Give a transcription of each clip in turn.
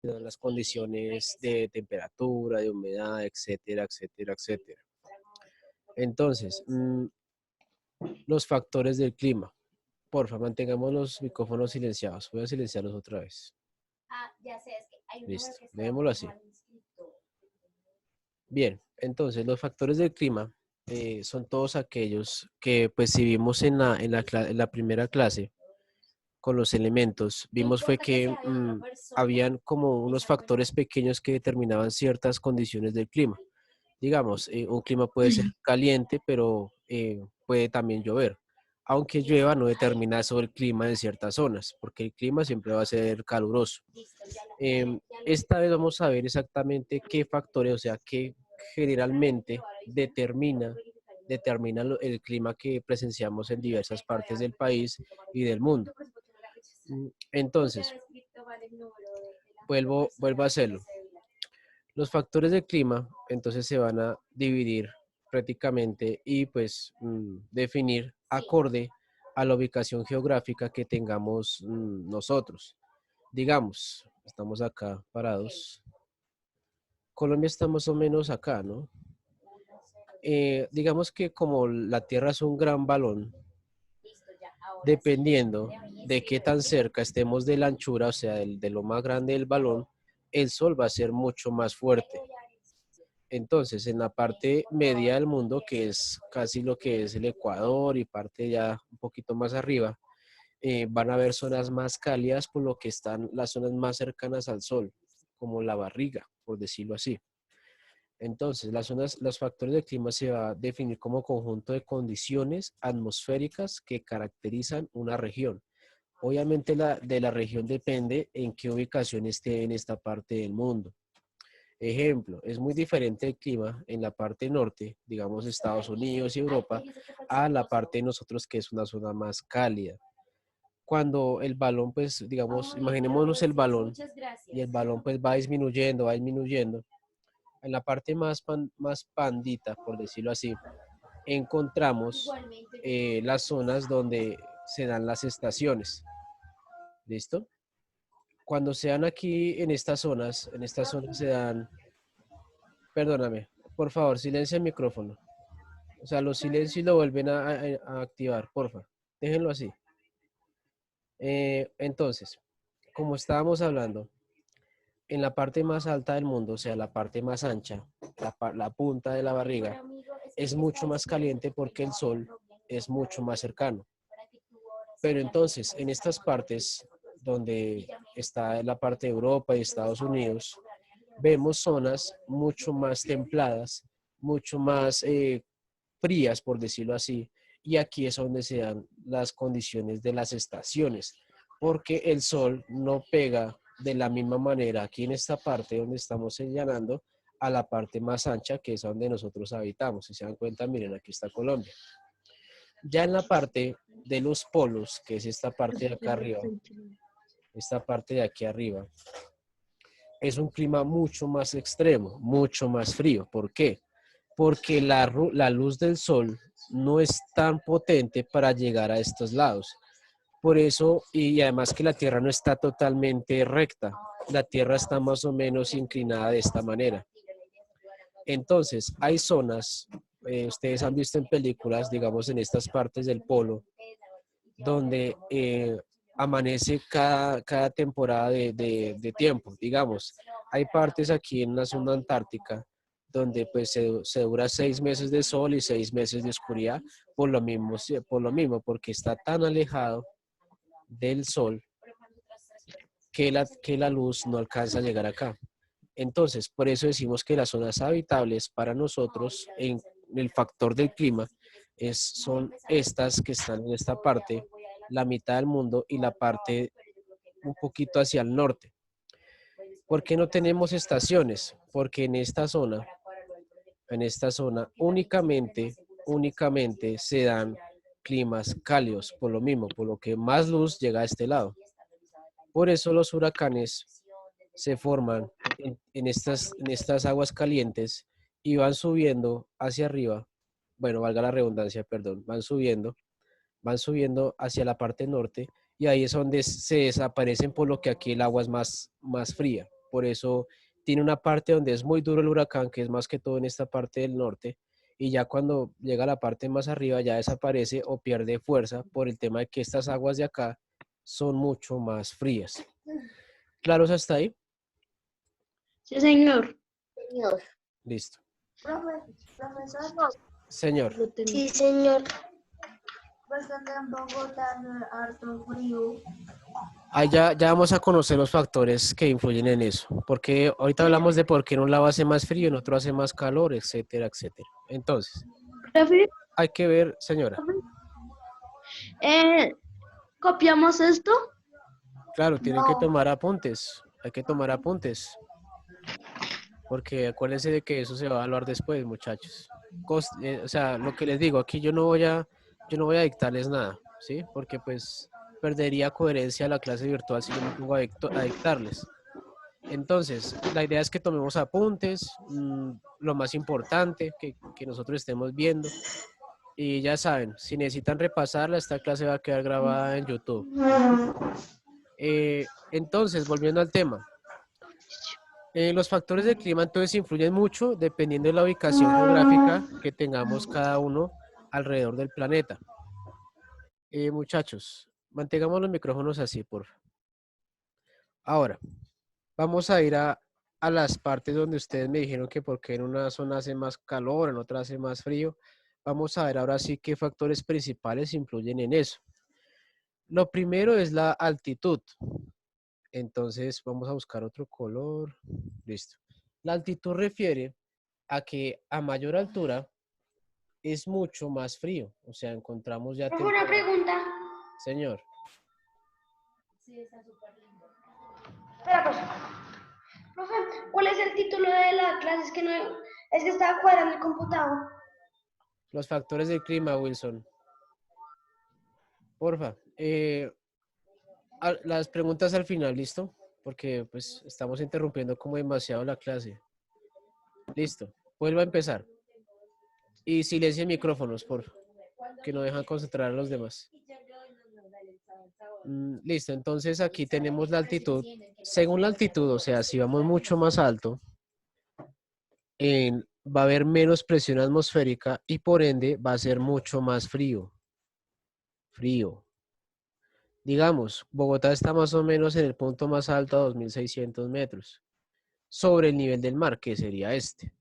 las condiciones de temperatura, de humedad, etcétera, etcétera, etcétera. Entonces, los factores del clima. Porfa, mantengamos los micrófonos silenciados. Voy a silenciarlos otra vez. Listo, dejémoslo así. Bien, entonces los factores del clima son todos aquellos que, pues, si vimos en la primera clase con los elementos, vimos fue que habían como unos factores pequeños que determinaban ciertas condiciones del clima. Digamos, un clima puede ser caliente, pero puede también llover. Aunque llueva, no determina eso el clima en ciertas zonas, porque el clima siempre va a ser caluroso. Esta vez vamos a ver exactamente qué factores, o sea, qué generalmente determina el clima que presenciamos en diversas partes del país y del mundo. Entonces, vuelvo a hacerlo. Los factores del clima, entonces se van a dividir prácticamente y pues definir acorde a la ubicación geográfica que tengamos nosotros. Digamos, estamos acá parados. Colombia está más o menos acá, ¿no? Digamos que como la Tierra es un gran balón, dependiendo de qué tan cerca estemos de la anchura, o sea, de lo más grande del balón, el sol va a ser mucho más fuerte. Entonces, en la parte media del mundo, que es casi lo que es el Ecuador y parte ya un poquito más arriba, van a haber zonas más cálidas, por lo que están las zonas más cercanas al sol, como la barriga, por decirlo así. Entonces, los factores del clima se va a definir como conjunto de condiciones atmosféricas que caracterizan una región. Obviamente de la región depende en qué ubicación esté en esta parte del mundo. Ejemplo, es muy diferente el clima en la parte norte, digamos Estados Unidos y Europa, a la parte de nosotros que es una zona más cálida. Cuando el balón, pues, digamos, imaginémonos el balón y el balón pues va disminuyendo. En la parte más pandita, por decirlo así, encontramos las zonas donde se dan las estaciones. ¿Listo? Cuando se dan aquí en estas zonas se dan, perdóname, por favor, silencia el micrófono. O sea, los silencios y lo vuelven a activar, porfa. Déjenlo así. Entonces, como estábamos hablando, en la parte más alta del mundo, o sea, la parte más ancha, la punta de la barriga, es mucho más caliente porque el sol es mucho más cercano. Pero entonces, en estas partes donde está la parte de Europa y Estados Unidos, vemos zonas mucho más templadas, mucho más frías, por decirlo así, y aquí es donde se dan las condiciones de las estaciones, porque el sol no pega de la misma manera aquí en esta parte donde estamos señalando a la parte más ancha, que es donde nosotros habitamos. Si se dan cuenta, miren, aquí está Colombia. Ya en la parte de los polos, que es esta parte de acá arriba, esta parte de aquí arriba, es un clima mucho más extremo, mucho más frío. ¿Por qué? Porque la luz del sol no es tan potente para llegar a estos lados. Por eso, y además que la Tierra no está totalmente recta, la Tierra está más o menos inclinada de esta manera. Entonces, hay zonas, ustedes han visto en películas, digamos en estas partes del polo, donde amanece cada temporada de tiempo, digamos. Hay partes aquí en la zona antártica donde pues se dura 6 meses de sol y 6 meses de oscuridad por lo mismo, porque está tan alejado del sol que la luz no alcanza a llegar acá. Entonces, por eso decimos que las zonas habitables para nosotros en el factor del clima son estas que están en esta parte, la mitad del mundo y la parte un poquito hacia el norte. ¿Por qué no tenemos estaciones? Porque en esta zona únicamente se dan climas cálidos, por lo mismo, por lo que más luz llega a este lado. Por eso los huracanes se forman en estas aguas calientes y van subiendo hacia arriba, bueno, valga la redundancia, perdón, van subiendo hacia la parte norte y ahí es donde se desaparecen por lo que aquí el agua es más fría. Por eso tiene una parte donde es muy duro el huracán, que es más que todo en esta parte del norte, y ya cuando llega a la parte más arriba ya desaparece o pierde fuerza por el tema de que estas aguas de acá son mucho más frías. ¿Claros hasta ahí? Sí, señor. Señor. Listo. Profesor. Señor. Sí, señor. Pues en Bogotá hace harto frío. Ahí ya vamos a conocer los factores que influyen en eso, porque ahorita hablamos de por qué en un lado hace más frío, en otro hace más calor, etcétera, etcétera. Entonces, Profe, hay que ver, señora. ¿copiamos esto? Claro, tienen que No. tomar apuntes, hay que tomar apuntes, porque acuérdense de que eso se va a evaluar después, muchachos. O sea, lo que les digo, aquí yo no voy a dictarles nada, ¿sí? Porque pues perdería coherencia la clase virtual si yo me pongo a dictarles. Entonces, la idea es que tomemos apuntes, lo más importante que nosotros estemos viendo. Y ya saben, si necesitan repasarla, esta clase va a quedar grabada en YouTube. Entonces, volviendo al tema. Los factores del clima entonces influyen mucho dependiendo de la ubicación geográfica que tengamos cada uno alrededor del planeta. Muchachos, mantengamos los micrófonos así, por favor. Ahora, vamos a ir a las partes donde ustedes me dijeron que porque en una zona hace más calor, en otra hace más frío. Vamos a ver ahora sí qué factores principales influyen en eso. Lo primero es la altitud. Entonces vamos a buscar otro color. Listo. La altitud refiere a que a mayor altura es mucho más frío. O sea, encontramos ya... Una pregunta. Señor. Sí, está súper lindo. Espera, pues. Profe, ¿cuál es el título de la clase? Es que no, es que estaba cuadrando el computador. Los factores del clima, Wilson. Porfa. Las preguntas al final, ¿listo? Porque pues estamos interrumpiendo como demasiado la clase. Listo. Vuelvo a empezar. Y silencien micrófonos, porfa. Que no dejan concentrar a los demás. Listo, entonces aquí tenemos la altitud. Según la altitud, o sea, si vamos mucho más alto, va a haber menos presión atmosférica y por ende va a ser mucho más frío. Frío. Digamos, Bogotá está más o menos en el punto más alto a 2.600 metros, sobre el nivel del mar, que sería este.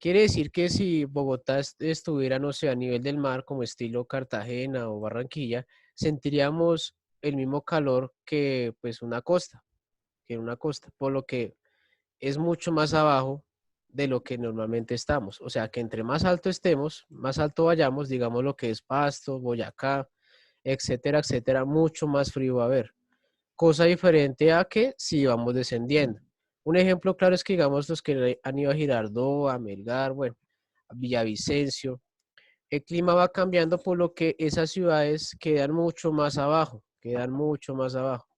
Quiere decir que si Bogotá estuviera, no sé, a nivel del mar, como estilo Cartagena o Barranquilla, sentiríamos el mismo calor que pues una costa, por lo que es mucho más abajo de lo que normalmente estamos. O sea que entre más alto estemos, más alto vayamos, digamos lo que es Pasto, Boyacá, etcétera, etcétera, mucho más frío va a haber. Cosa diferente a que si vamos descendiendo. Un ejemplo claro es que digamos los que han ido a Girardot, a Melgar, bueno, a Villavicencio, el clima va cambiando por lo que esas ciudades quedan mucho más abajo, quedan mucho más abajo.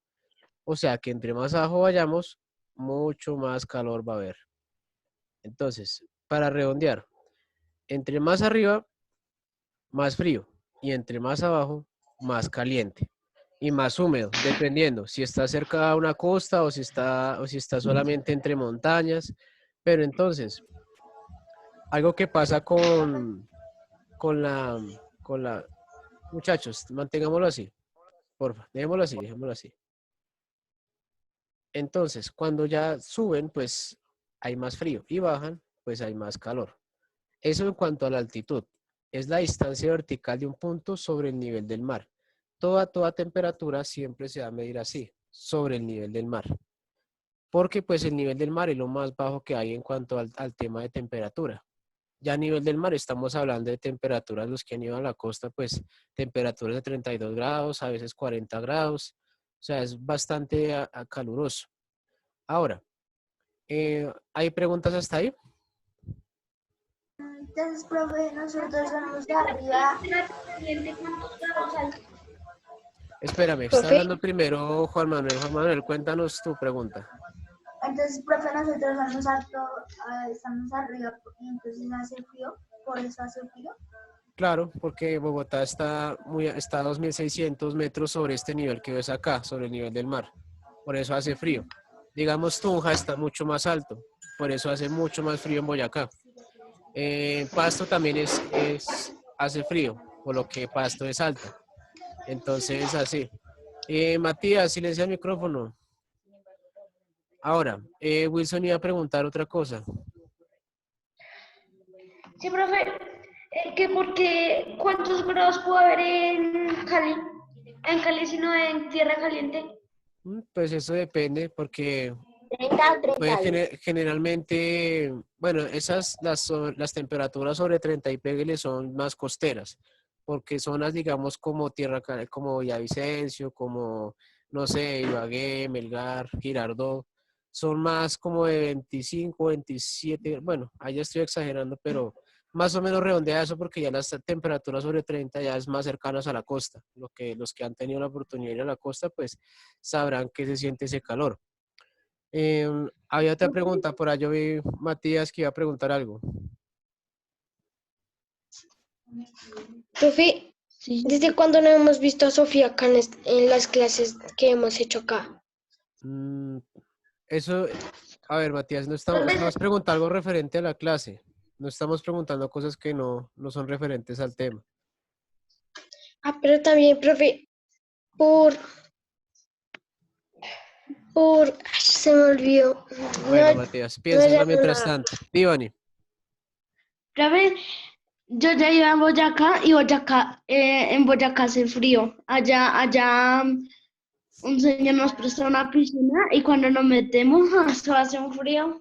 O sea que entre más abajo vayamos, mucho más calor va a haber. Entonces, para redondear, entre más arriba, más frío, y entre más abajo, más caliente y más húmedo, dependiendo si está cerca de una costa o si está solamente entre montañas. Pero entonces, algo que pasa con la, con la, muchachos, mantengámoslo así, porfa, dejémoslo así. Entonces, cuando ya suben, pues hay más frío y bajan, pues hay más calor. Eso en cuanto a la altitud. Es la distancia vertical de un punto sobre el nivel del mar. Toda temperatura siempre se va a medir así, sobre el nivel del mar. Porque pues el nivel del mar es lo más bajo que hay en cuanto al tema de temperatura. Ya a nivel del mar estamos hablando de temperaturas, los que han ido a la costa, pues temperaturas de 32 grados, a veces 40 grados. O sea, es bastante caluroso. Ahora, ¿hay preguntas hasta ahí? Entonces, profe, nosotros vamos arriba. Espérame, está hablando primero Juan Manuel. Juan Manuel, cuéntanos tu pregunta. Entonces, profe, nosotros vamos alto, estamos arriba y entonces hace frío, por eso hace frío. Claro, porque Bogotá está a 2.600 metros sobre este nivel que ves acá, sobre el nivel del mar. Por eso hace frío. Digamos, Tunja está mucho más alto, por eso hace mucho más frío en Boyacá. Pasto también hace frío, por lo que Pasto es alto. Entonces, así. Matías, silencia el micrófono. Ahora, Wilson iba a preguntar otra cosa. Sí, profe, que porque ¿cuántos grados puede haber en Cali? En Cali, sino en Tierra Caliente. Pues eso depende, porque 30 o pues, 32. generalmente, bueno, las temperaturas sobre 30 y pégale son más costeras, porque zonas, digamos, como como Villavicencio, como, no sé, Ibagué, Melgar, Girardot, son más como de 25, 27, bueno, ahí ya estoy exagerando, pero más o menos redondea eso porque ya las temperaturas sobre 30 ya es más cercanas a la costa. Los que han tenido la oportunidad de ir a la costa, pues sabrán que se siente ese calor. Había otra pregunta, por ahí yo vi Matías que iba a preguntar algo. Profe, Sí. ¿desde cuándo no hemos visto a Sofía acá en las clases que hemos hecho acá? Mm, Eso, a ver, Matías, no Profe, estamos preguntando algo referente a la clase. No estamos preguntando cosas que no son referentes al tema. Ah, pero también, profe, por, se me olvidó. No, Bueno, Matías, no era piénsala mientras nada. tanto. Divani, profe, yo ya iba a Boyacá y Boyacá, en Boyacá hace frío. Allá un señor nos prestó una piscina y cuando nos metemos, esto hace un frío.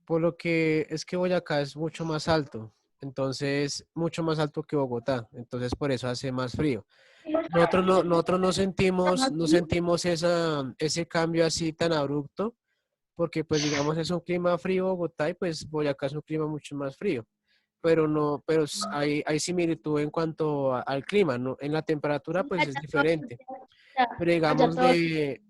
por lo que es que Boyacá es mucho más alto, entonces, mucho más alto que Bogotá, entonces por eso hace más frío. Nosotros no sentimos ese cambio así tan abrupto, porque pues digamos es un clima frío Bogotá y pues Boyacá es un clima mucho más frío, pero no, hay similitud en cuanto al clima, ¿no? En la temperatura pues es Allá todo, diferente, pero allá todo.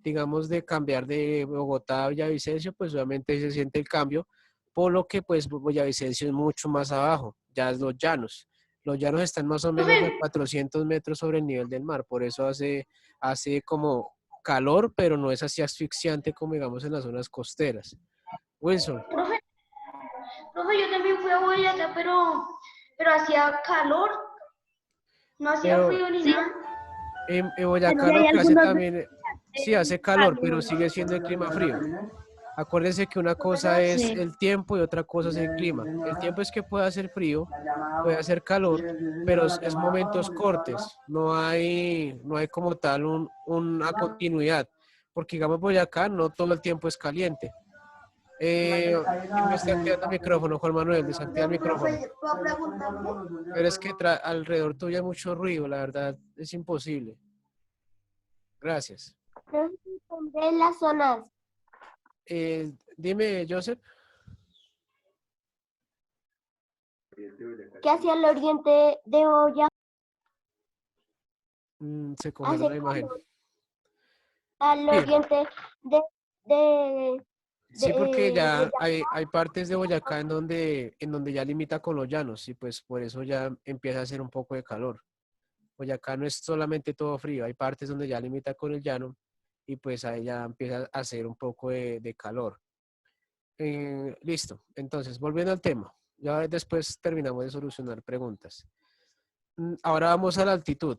digamos de cambiar de Bogotá a Villavicencio, pues obviamente se siente el cambio, por lo que pues Villavicencio es mucho más abajo, ya es los llanos. Los llanos están más o menos a Profe, 400 metros sobre el nivel del mar, por eso hace como calor, pero no es así asfixiante como digamos en las zonas costeras. Wilson, profe, profe, yo también fui a Boyacá, pero hacía calor, no hacía pero frío ni nada. en Pero Boyacá lo hay que hace algunos también, sí hace calor, pero sigue siendo el clima frío. Acuérdense que una cosa es sí. el tiempo y otra cosa es el clima. El tiempo es que puede hacer frío, puede hacer calor, pero es momentos cortes. No hay como tal una continuidad. Porque digamos Boyacá no todo el tiempo es caliente. Me está activando el micrófono, Juan Manuel, desactiva el micrófono. Profe, ¿puedo preguntarle? Pero es que alrededor tuyo hay mucho ruido, la verdad es imposible. Gracias. Profe, ¿dónde en las zonas? Dime, Joseph. ¿Qué hacia el oriente de Boyacá? Se congeló Hace la imagen. calor. Al Sí, oriente de, de, sí, porque de ya Boyacá. hay partes de Boyacá en donde ya limita con los llanos y pues por eso ya empieza a hacer un poco de calor. Boyacá no es solamente todo frío, hay partes donde ya limita con el llano y pues ahí ya empieza a hacer un poco de calor. Listo, entonces volviendo al tema, ya después terminamos de solucionar preguntas. Ahora vamos a la altitud.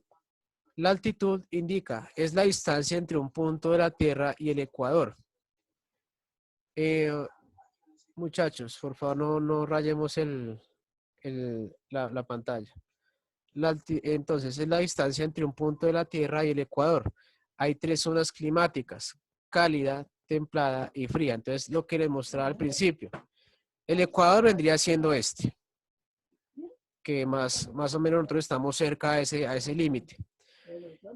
La altitud indica, es la distancia entre un punto de la Tierra y el Ecuador. Eh, Muchachos, por favor, no rayemos la pantalla. Entonces, es la distancia entre un punto de la Tierra y el Ecuador. Hay tres zonas climáticas, cálida, templada y fría. Entonces, lo que les mostraba al principio. El Ecuador vendría siendo este, que más o menos nosotros estamos cerca a ese límite.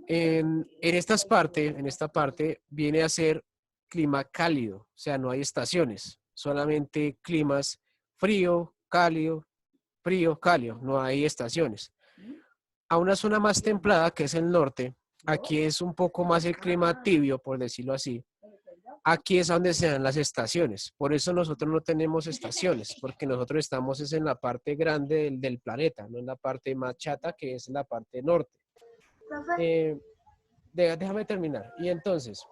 En esta parte viene a ser clima cálido, o sea, no hay estaciones, solamente climas frío, cálido, frío, cálido, no hay estaciones. A una zona más templada, que es el norte, aquí es un poco más el clima tibio, por decirlo así. Aquí es donde se dan las estaciones. Por eso nosotros no tenemos estaciones, porque nosotros estamos es en la parte grande del planeta, no en la parte más chata, que es la parte norte. Profe, Déjame terminar. Y entonces,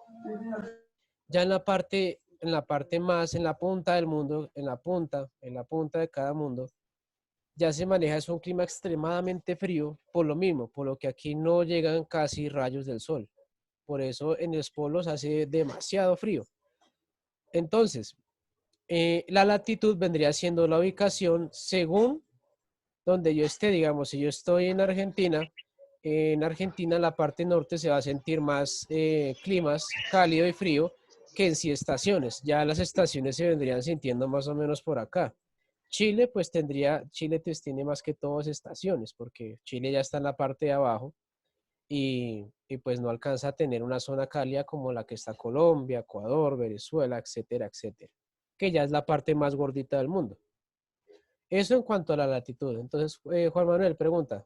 ya en la parte en la parte más, en la punta del mundo, en la punta de cada mundo, ya se maneja, es un clima extremadamente frío, por lo mismo, por lo que aquí no llegan casi rayos del sol. Por eso en los polos hace demasiado frío. Entonces, la latitud vendría siendo la ubicación según donde yo esté, digamos, si yo estoy en Argentina la parte norte se va a sentir más climas cálido y frío que en sí estaciones. Ya las estaciones se vendrían sintiendo más o menos por acá. Chile pues tiene más que todas estaciones, porque Chile ya está en la parte de abajo y pues no alcanza a tener una zona cálida como la que está Colombia, Ecuador, Venezuela, etcétera, etcétera, que ya es la parte más gordita del mundo. Eso en cuanto a la latitud. Entonces, Juan Manuel pregunta.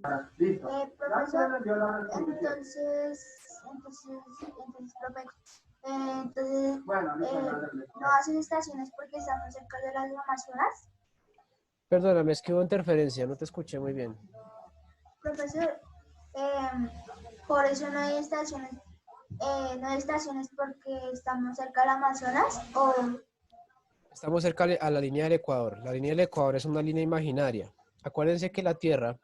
Profesor, entonces, profe, no hacen estaciones porque estamos cerca de las Amazonas. Perdóname, es que hubo interferencia, no te escuché muy bien. Profesor, por eso no hay estaciones porque estamos cerca del Amazonas o Estamos cerca a la línea del Ecuador. La línea del Ecuador es una línea imaginaria. Acuérdense que la Tierra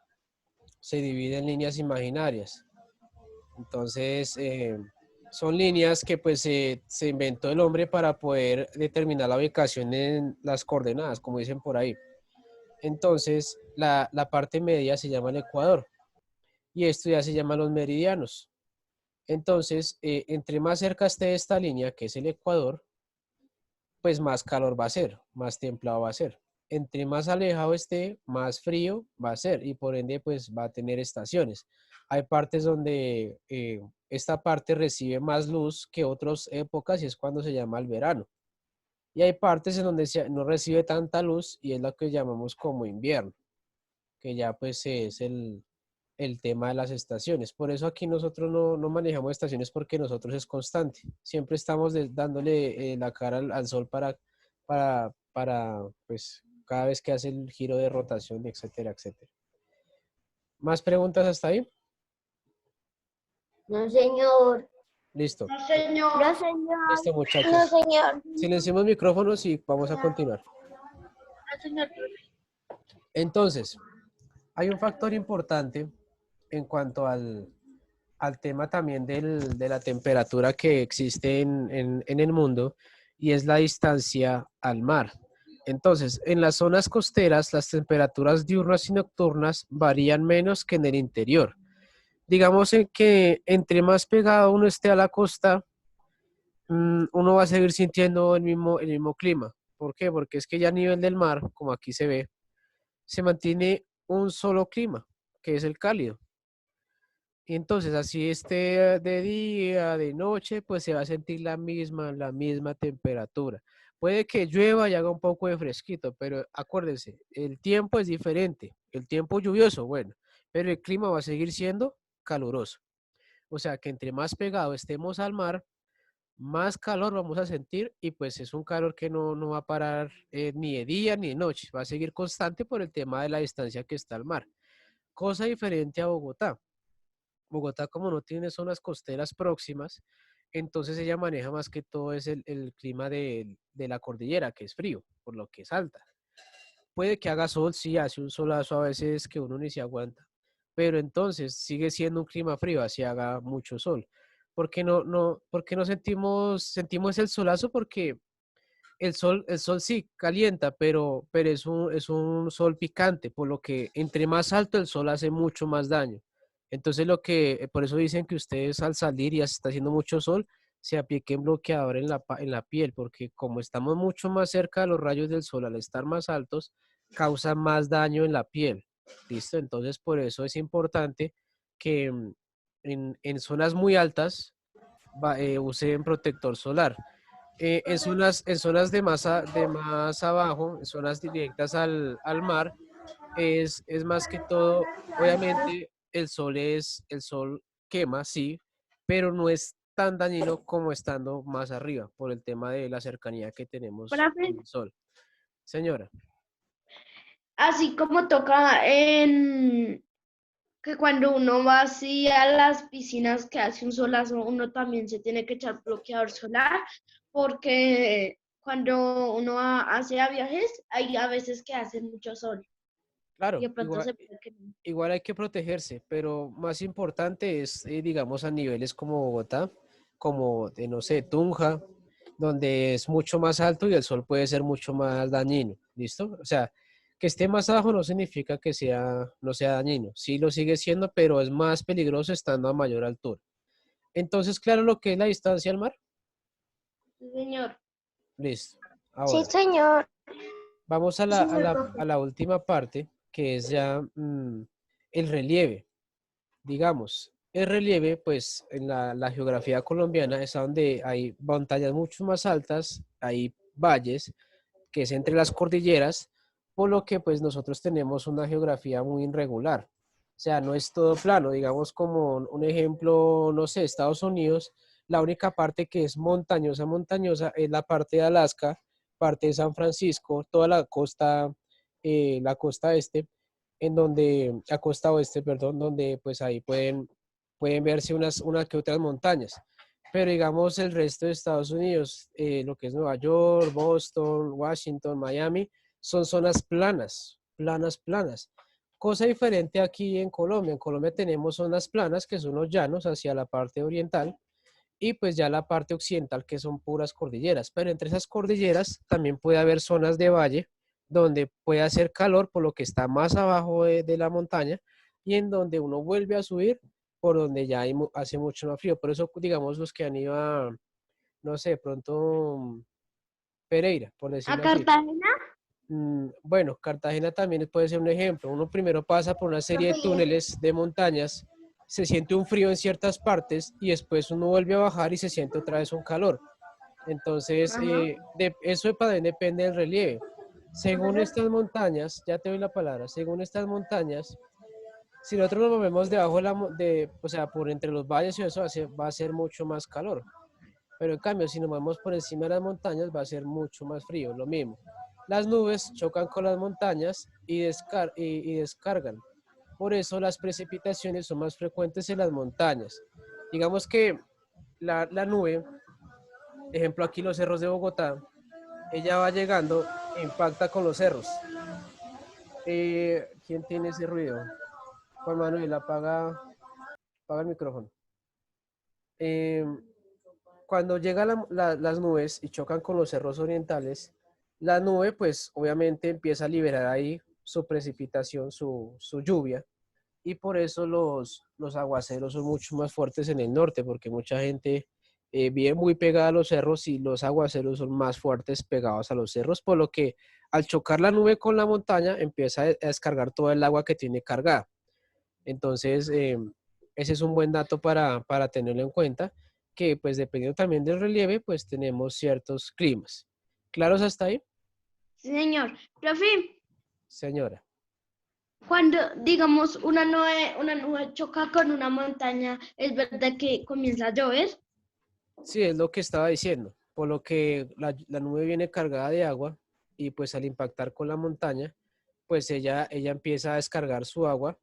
se divide en líneas imaginarias. Entonces, son líneas que pues se inventó el hombre para poder determinar la ubicación en las coordenadas, como dicen por ahí. Entonces, la parte media se llama el Ecuador y esto ya se llama los meridianos. Entonces, entre más cerca esté esta línea, que es el Ecuador, pues más calor va a ser, más templado va a ser. Entre más alejado esté, más frío va a ser y por ende pues va a tener estaciones. Hay partes donde esta parte recibe más luz que otras épocas y es cuando se llama el verano. Y hay partes en donde no recibe tanta luz y es lo que llamamos como invierno, que ya pues es el tema de las estaciones. Por eso aquí nosotros no manejamos estaciones porque nosotros es constante. Siempre estamos dándole la cara al sol para, pues, cada vez que hace el giro de rotación, etcétera, etcétera. ¿Más preguntas hasta ahí? No, señor. Listo. No, señor. No, señor. Listo, No, muchachos. señor. Silenciemos micrófonos y vamos a continuar. No, señor. Entonces, hay un factor importante en cuanto al tema también de la temperatura que existe en el mundo y es la distancia al mar. Entonces, en las zonas costeras, las temperaturas diurnas y nocturnas varían menos que en el interior. Digamos que entre más pegado uno esté a la costa, uno va a seguir sintiendo el mismo clima. ¿Por qué? Porque es que ya a nivel del mar, como aquí se ve, se mantiene un solo clima, que es el cálido. Y entonces, así esté de día, de noche, pues se va a sentir la misma temperatura. Puede que llueva y haga un poco de fresquito, pero acuérdense, el tiempo es diferente. El tiempo lluvioso, bueno, pero el clima va a seguir siendo caluroso. O sea que entre más pegado estemos al mar, más calor vamos a sentir y pues es un calor que no va a parar ni de día ni de noche. Va a seguir constante por el tema de la distancia que está al mar. Cosa diferente a Bogotá. Bogotá, como no tiene zonas costeras próximas, entonces ella maneja más que todo es el clima de la cordillera, que es frío, por lo que es alta. Puede que haga sol, sí, hace un solazo a veces que uno ni se aguanta, pero entonces sigue siendo un clima frío, así haga mucho sol. ¿Por qué no sentimos el solazo? Porque el sol sí calienta, pero es un sol picante, por lo que entre más alto el sol hace mucho más daño. Entonces por eso dicen que ustedes al salir y está haciendo mucho sol, se apliquen bloqueador en la piel, porque como estamos mucho más cerca de los rayos del sol al estar más altos, causa más daño en la piel. ¿Listo? Entonces por eso es importante que en zonas muy altas usen protector solar. En zonas de más abajo, en zonas directas al mar, es más que todo, obviamente el sol quema, sí, pero no es tan dañino como estando más arriba, por el tema de la cercanía que tenemos Profe, con el sol. Señora, así como toca en que cuando uno va así a las piscinas que hace un solazo, uno también se tiene que echar bloqueador solar, porque cuando uno hace viajes, hay a veces que hace mucho sol y Claro, de pronto se puede quemar. igual hay que protegerse, pero más importante es, digamos, a niveles como Bogotá, como, de, no sé, Tunja, donde es mucho más alto y el sol puede ser mucho más dañino, ¿listo? O sea, que esté más abajo no significa que no sea dañino, sí lo sigue siendo, pero es más peligroso estando a mayor altura. Entonces, claro, lo que es la distancia al mar, Sí, señor. listo. Sí, Ahora, señor. vamos a Sí, señor a profe. la última parte, que es ya el relieve. Digamos, el relieve, pues en la geografía colombiana es a donde hay montañas mucho más altas, hay valles, que es entre las cordilleras, por lo que pues nosotros tenemos una geografía muy irregular. O sea, no es todo plano, digamos como un ejemplo, no sé, Estados Unidos, la única parte que es montañosa, montañosa es la parte de Alaska, parte de San Francisco, toda la costa este, en donde, la costa oeste, perdón, donde pues ahí pueden verse una que otras montañas. Pero digamos el resto de Estados Unidos, lo que es Nueva York, Boston, Washington, Miami, son zonas planas, planas, planas. Cosa diferente aquí en Colombia. En Colombia tenemos zonas planas que son los llanos hacia la parte oriental y pues ya la parte occidental que son puras cordilleras. Pero entre esas cordilleras también puede haber zonas de valle donde puede hacer calor por lo que está más abajo de la montaña y en donde uno vuelve a subir por donde ya hace mucho más frío. Por eso, digamos, los que han ido a, no sé, pronto Pereira, por ¿A decirlo así. Cartagena? Bueno, Cartagena también puede ser un ejemplo. Uno primero pasa por una serie de Profe, túneles de montañas, se siente un frío en ciertas partes y después uno vuelve a bajar y se siente otra vez un calor. Entonces, Ajá. eso también depende del relieve. Según profesor, estas montañas, ya te doy la palabra, según estas montañas, si nosotros nos movemos debajo o sea, por entre los valles y eso va a ser mucho más calor. Pero en cambio, si nos movemos por encima de las montañas, va a ser mucho más frío, lo mismo. Las nubes chocan con las montañas y descargan. Por eso las precipitaciones son más frecuentes en las montañas. Digamos que la nube, ejemplo aquí los cerros de Bogotá, ella va llegando e impacta con los cerros. ¿Quién tiene ese ruido? Juan Manuel, apaga el micrófono. Eh, Cuando llegan las nubes y chocan con los cerros orientales, la nube pues obviamente empieza a liberar ahí su precipitación, su lluvia, y por eso los aguaceros son mucho más fuertes en el norte, porque mucha gente vive muy pegada a los cerros y los aguaceros son más fuertes pegados a los cerros, por lo que al chocar la nube con la montaña empieza a descargar todo el agua que tiene cargada. Entonces, ese es un buen dato para tenerlo en cuenta, que pues dependiendo también del relieve, pues tenemos ciertos climas. ¿Claros hasta ahí, Sí, señor. Profe, señora? cuando, digamos, una nube choca con una montaña, ¿es verdad que comienza a llover? Sí, es lo que estaba diciendo, por lo que la nube viene cargada de agua y pues al impactar con la montaña, pues ella empieza a descargar su agua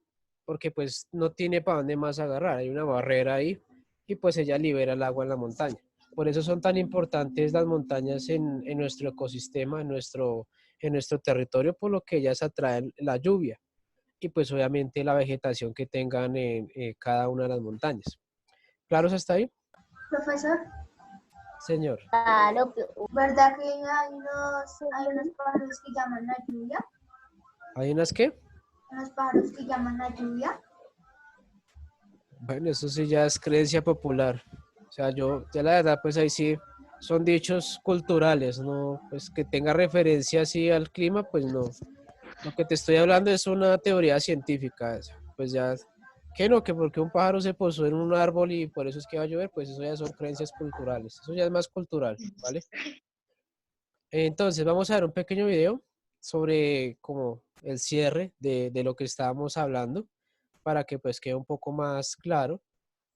porque pues no tiene para dónde más agarrar, hay una barrera ahí y pues ella libera el agua en la montaña. Por eso son tan importantes las montañas en nuestro ecosistema, en nuestro territorio, por lo que ellas atraen la lluvia y pues obviamente la vegetación que tengan en cada una de las montañas. ¿Claros hasta ahí, profesor, señor? Claro, ¿verdad que hay unos pájaros que llaman la lluvia? ¿Hay unas qué? Unos pájaros que llaman la lluvia. Bueno, eso sí ya es creencia popular. O sea, ya la verdad, pues ahí sí son dichos culturales, ¿no? Pues que tenga referencia así al clima, pues no. Lo que te estoy hablando es una teoría científica. Pues ya, que no, que porque un pájaro se posó en un árbol y por eso es que va a llover, pues eso ya son creencias culturales. Eso ya es más cultural, ¿vale? Entonces, vamos a ver un pequeño video sobre como el cierre de lo que estábamos hablando para que pues quede un poco más claro.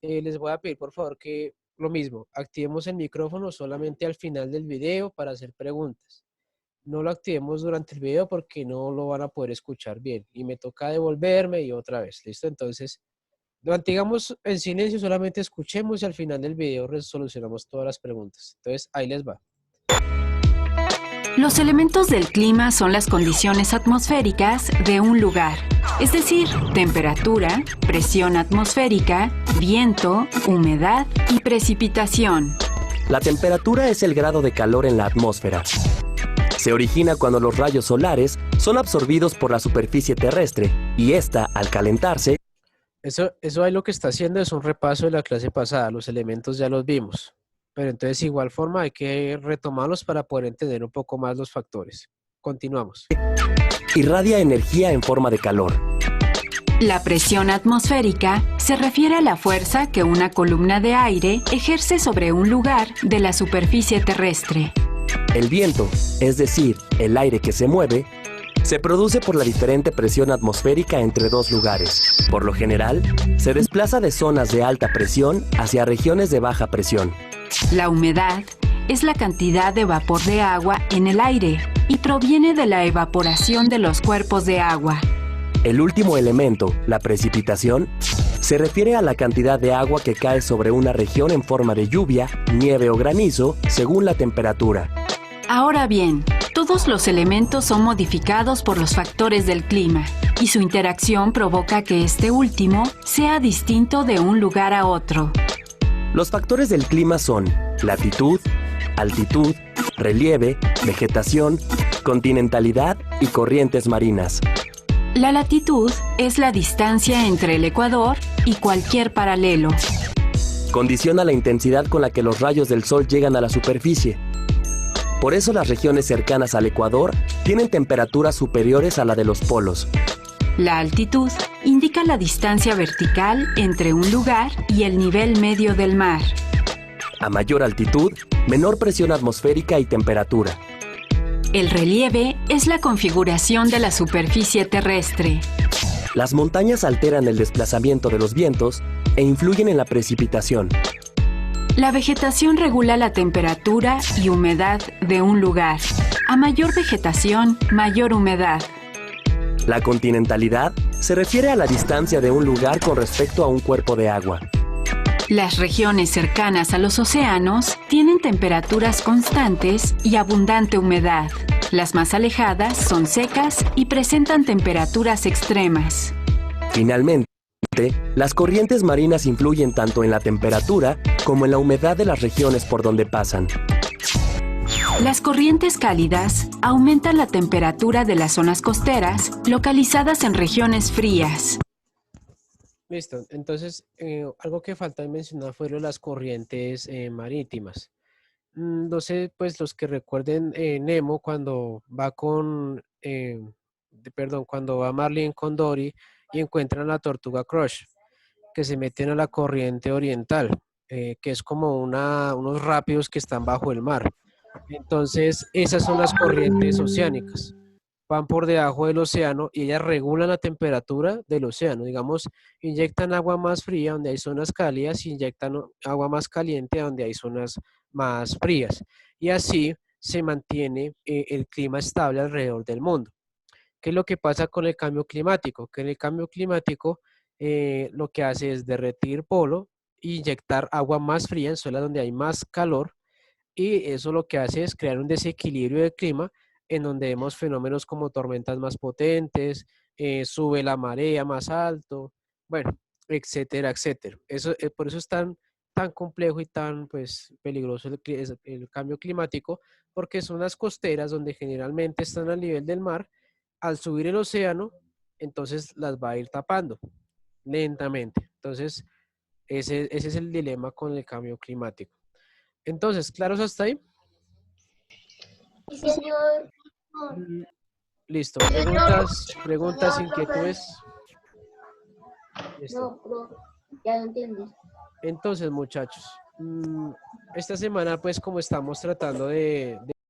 Les voy a pedir por favor que lo mismo, activemos el micrófono solamente al final del video para hacer preguntas. No lo activemos durante el video porque no lo van a poder escuchar bien y me toca devolverme y otra vez, ¿listo? Entonces, lo mantengamos en silencio, solamente escuchemos y al final del video resolucionamos todas las preguntas. Entonces, ahí les va. Los elementos del clima son las condiciones atmosféricas de un lugar, es decir, temperatura, presión atmosférica, viento, humedad y precipitación. La temperatura es el grado de calor en la atmósfera. Se origina cuando los rayos solares son absorbidos por la superficie terrestre y esta, al calentarse, Eso ahí lo que está haciendo es un repaso de la clase pasada. Los elementos ya los vimos. Pero entonces, igual forma, hay que retomarlos para poder entender un poco más los factores. Continuamos. irradia energía en forma de calor. La presión atmosférica se refiere a la fuerza que una columna de aire ejerce sobre un lugar de la superficie terrestre. El viento, es decir, el aire que se mueve, se produce por la diferente presión atmosférica entre dos lugares. Por lo general, se desplaza de zonas de alta presión hacia regiones de baja presión. La humedad es la cantidad de vapor de agua en el aire y proviene de la evaporación de los cuerpos de agua. El último elemento, la precipitación, se refiere a la cantidad de agua que cae sobre una región en forma de lluvia, nieve o granizo, según la temperatura. Ahora bien, todos los elementos son modificados por los factores del clima y su interacción provoca que este último sea distinto de un lugar a otro. Los factores del clima son latitud, altitud, relieve, vegetación, continentalidad y corrientes marinas. La latitud es la distancia entre el ecuador y cualquier paralelo. Condiciona la intensidad con la que los rayos del sol llegan a la superficie. Por eso las regiones cercanas al ecuador tienen temperaturas superiores a la de los polos. La altitud indica la distancia vertical entre un lugar y el nivel medio del mar. A mayor altitud, menor presión atmosférica y temperatura. El relieve es la configuración de la superficie terrestre. Las montañas alteran el desplazamiento de los vientos e influyen en la precipitación. La vegetación regula la temperatura y humedad de un lugar. A mayor vegetación, mayor humedad. La continentalidad se refiere a la distancia de un lugar con respecto a un cuerpo de agua. Las regiones cercanas a los océanos tienen temperaturas constantes y abundante humedad. Las más alejadas son secas y presentan temperaturas extremas. Finalmente, las corrientes marinas influyen tanto en la temperatura como en la humedad de las regiones por donde pasan. Las corrientes cálidas aumentan la temperatura de las zonas costeras localizadas en regiones frías. Listo. Entonces, algo que falta de mencionar fueron las corrientes marítimas. No sé, pues los que recuerden Nemo cuando va cuando va Marlin con Dory y encuentran la tortuga Crush, que se meten a la corriente oriental, que es como unos rápidos que están bajo el mar. Entonces, esas son las corrientes oceánicas. Van por debajo del océano y ellas regulan la temperatura del océano. Digamos, inyectan agua más fría donde hay zonas cálidas y inyectan agua más caliente donde hay zonas más frías. Y así se mantiene el clima estable alrededor del mundo. ¿Qué es lo que pasa con el cambio climático? Que en el cambio climático lo que hace es derretir polo e inyectar agua más fría en zonas donde hay más calor, y eso lo que hace es crear un desequilibrio del clima en donde vemos fenómenos como tormentas más potentes, sube la marea más alto, bueno, etcétera, etcétera. Por eso es tan complejo y tan pues, peligroso el cambio climático, porque son las costeras donde generalmente están al nivel del mar. Al subir el océano, entonces las va a ir tapando lentamente. Entonces, ese es el dilema con el cambio climático. Entonces, ¿claros hasta ahí? Sí, señor. Listo. Preguntas, inquietudes. Listo. No, pero ya lo entendí. Entonces, muchachos, esta semana, pues, como estamos tratando de